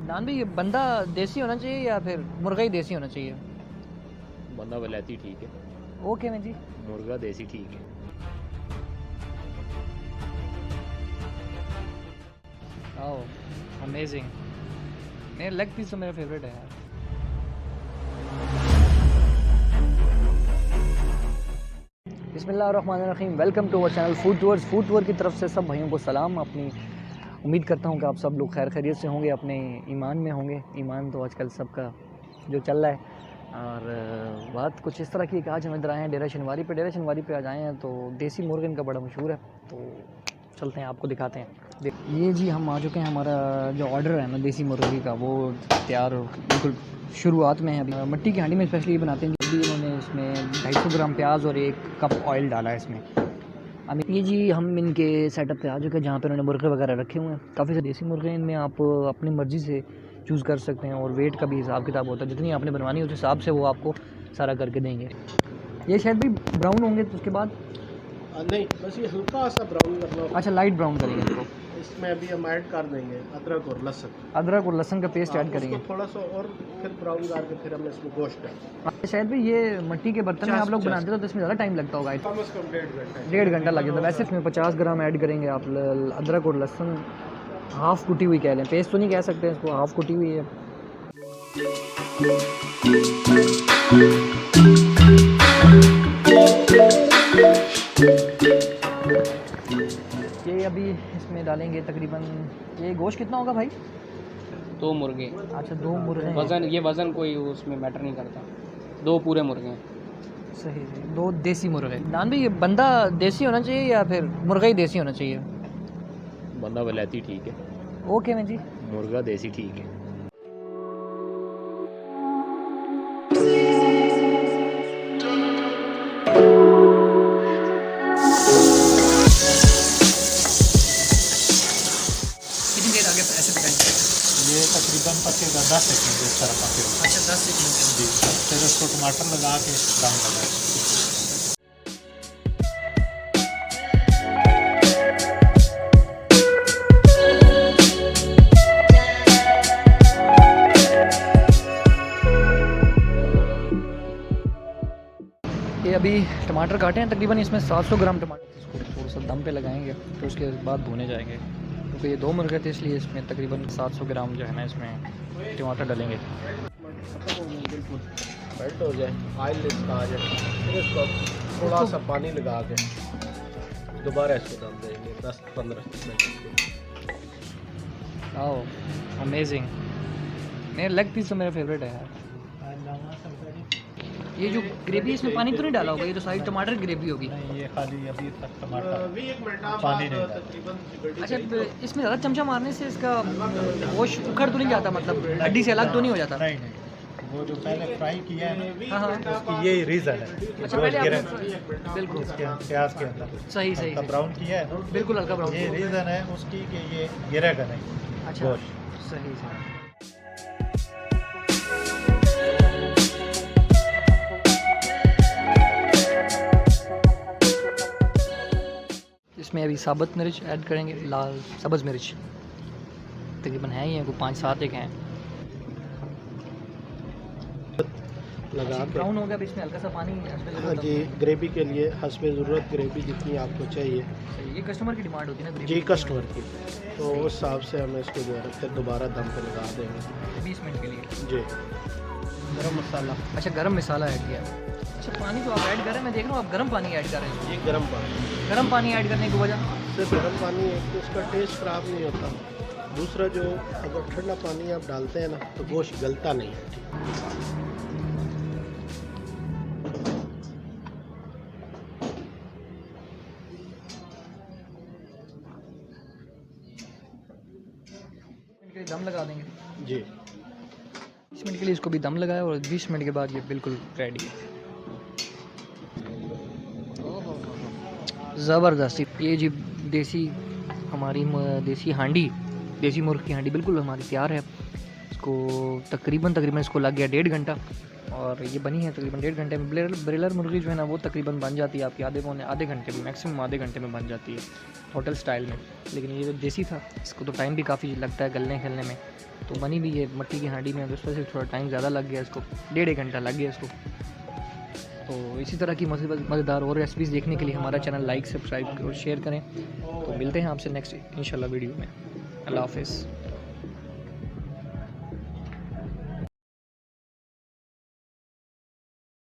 नान भाई, ये बंदा देसी होना चाहिए या फिर मुर्गा ही देसी होना चाहिए? बंदा वलैती ठीक है, ओके मैं जी। मुर्गा देसी ठीक है। Oh amazing. मेरा लेग पीस तो मेरा फेवरेट है यार। बिस्मिल्लाहिर्रहमानिर्रहीम, welcome to our channel food tour की तरफ से सब भाइयों को सलाम। अपनी उम्मीद करता हूँ कि आप सब लोग खैर खैरियत से होंगे, अपने ईमान में होंगे। ईमान तो आजकल सबका जो चल रहा है। और बात कुछ इस तरह की कि आज हम इधर आए हैं डेरा शनिवारी पे आज आए हैं। तो देसी मुर्ग इनका बड़ा मशहूर है, तो चलते हैं आपको दिखाते हैं। ये जी हम आ चुके हैं। हमारा जो ऑर्डर है ना देसी मुर्गी का, वो तैयार बिल्कुल शुरुआत में है। अभी मिट्टी की हांडी में स्पेशली बनाते हैं। अभी इन्होंने इसमें 250 ग्राम प्याज और 1 कप ऑयल डाला है इसमें। अब ये जी हम इनके सेटअप पे आ चुके हैं जहाँ पे उन्होंने मुर्गे वगैरह रखे हुए हैं। काफ़ी सारे देसी मुर्गे हैं, इनमें आप अपनी मर्ज़ी से चूज़ कर सकते हैं और वेट का भी हिसाब किताब होता है। जितनी आपने बनवानी है उस हिसाब से वो आपको सारा करके देंगे। ये शायद भी ब्राउन होंगे तो उसके बाद नहीं, बस ये हल्का सा ब्राउन करना होगा। अच्छा, लाइट ब्राउन करेंगे इसको। इसमें अभी हम ऐड कर देंगे अदरक और लहसुन का पेस्ट ऐड करेंगे उसको थोड़ा सा और फिर ब्राउन करके फिर हम इसमें गोश्त डालेंगे। शायद भी ये मिट्टी के बर्तन में आप लोग बनाते हो तो इसमें ज़्यादा टाइम लगता होगा। कम से कम 1.5 घंटा 1.5 घंटा लग जाता है। वैसे इसमें 50 ग्राम ऐड करेंगे आप अदरक और लहसुन, हाफ़ कुटी हुई कह लें, पेस्ट तो नहीं कह सकते इसको, हाफ़ कुटी हुई है। ये अभी इसमें डालेंगे तकरीबन, ये गोश्त कितना होगा भाई? 2 मुर्गे। अच्छा 2 मुर्गे। वज़न कोई उसमें मैटर नहीं करता, 2 पूरे मुर्गे हैं। सही, 2 देसी मुर्गे। नान भाई, ये बंदा देसी होना चाहिए या फिर मुर्गा ही देसी होना चाहिए? बंदा वलैती ठीक है, ओके मैं जी। मुर्गा देसी ठीक है। कितनी देर आगे ऐसे पकाएंगे? ये तकरीबन पकेगा 10 सेकंड इस तरह पकेगा। अच्छा 10 सेकंड जी, फिर उसको टमाटर लगा के दम लगाएंगे। ये अभी टमाटर काटे हैं तकरीबन इसमें 700 ग्राम टमाटर। इसको थोड़ा सा दम पे लगाएंगे, फिर उसके बाद भुने जाएंगे। क्योंकि ये 2 मुर्गे थे इसलिए इसमें तकरीबन 700 ग्राम जो है ना इसमें टमाटर डालेंगे। बिल्कुल मेल्ट हो जाए, ऑयल इसका आ जाए, फिर इसको थोड़ा सा पानी लगा के दोबारा इसको दम देंगे 10-15 मिनट। ओह अमेजिंग। मेरा लेग पीस तो मेरा फेवरेट है यार। ये जो ग्रेवी इसमें पानी तो नहीं डाला होगा? ये तो सारी टमाटर ग्रेवी होगी। नहीं, ये खाली अभी तक टमाटर पानी नहीं डाला। अच्छा, इसमें ज़्यादा चमचा मारने से इसका गोश्त उखड़ तो नहीं जाता, मतलब हड्डी से अलग तो नहीं हो जाता? नहीं, वो जो पहले फ्राई किया है ना, हाँ उसकी यही रीज़न है। अच्छा, पहले आपने बिल्कुल प्याज के अंदर सही ब्राउन किया है, बिल्कुल हल्का ब्राउन। ये रीज़न है उसकी कि ये गिरेगा नहीं। अच्छा गोश्त सही। इसमें अभी साबुत मिर्च ऐड करेंगे, लाल सब्ज़ मिर्च तकरीबन है ही, को 5-7 एक हैं लगा के ब्राउन हो गया। अब इसमें हल्का सा पानी हाँ जी, ग्रेवी के लिए हस्बे ज़रूरत ग्रेवी जितनी आपको चाहिए। ये कस्टमर की डिमांड होती है ना जी, कस्टमर की, तो उस हिसाब से हम इसको जो है फिर दोबारा दम पे लगा देंगे 20 मिनट के लिए। जी। गरम मसाला, अच्छा गरम मसाला ऐड किया। अच्छा, पानी जो आप ऐड कर रहे हैं, मैं देख रहा हूँ आप गरम पानी ऐड कर रहे हैं। ये गरम पानी ऐड करने की वजह सिर्फ गरम पानी है कि उसका टेस्ट ख़राब नहीं होता। दूसरा जो अगर ठंडा पानी आप डालते हैं ना तो गोश्त गलता नहीं है। दम लगा देंगे जी, 20 मिनट के लिए इसको भी दम लगाया और 20 मिनट के बाद ये बिल्कुल रेडी है। ज़बरदस्त। ये जी देसी हमारी देसी हांडी, देसी मुर्ग की हांडी बिल्कुल हमारी तैयार है। इसको तकरीबन इसको लग गया 1.5 घंटा और ये बनी है तकरीबन 1.5 घंटे में। ब्रेलर मुर्गी जो है ना वो तकरीबन बन जाती है आपकी आधे घंटे में, मैक्सिमम आधे घंटे में बन जाती है होटल स्टाइल में। लेकिन ये जो देसी था इसको तो टाइम भी काफ़ी लगता है गलने खेलने में, तो बनी भी है मट्टी की हांडी में, तो उस वजह से थोड़ा टाइम ज़्यादा लग गया इसको, 1.5 घंटा लग गया इसको। तो इसी तरह की मज़ेदार और रेसिपीज़ देखने के लिए हमारा चैनल लाइक, सब्सक्राइब और शेयर करें। तो मिलते हैं आपसे नेक्स्ट इंशाल्लाह वीडियो में। अल्लाह हाफ़िज़।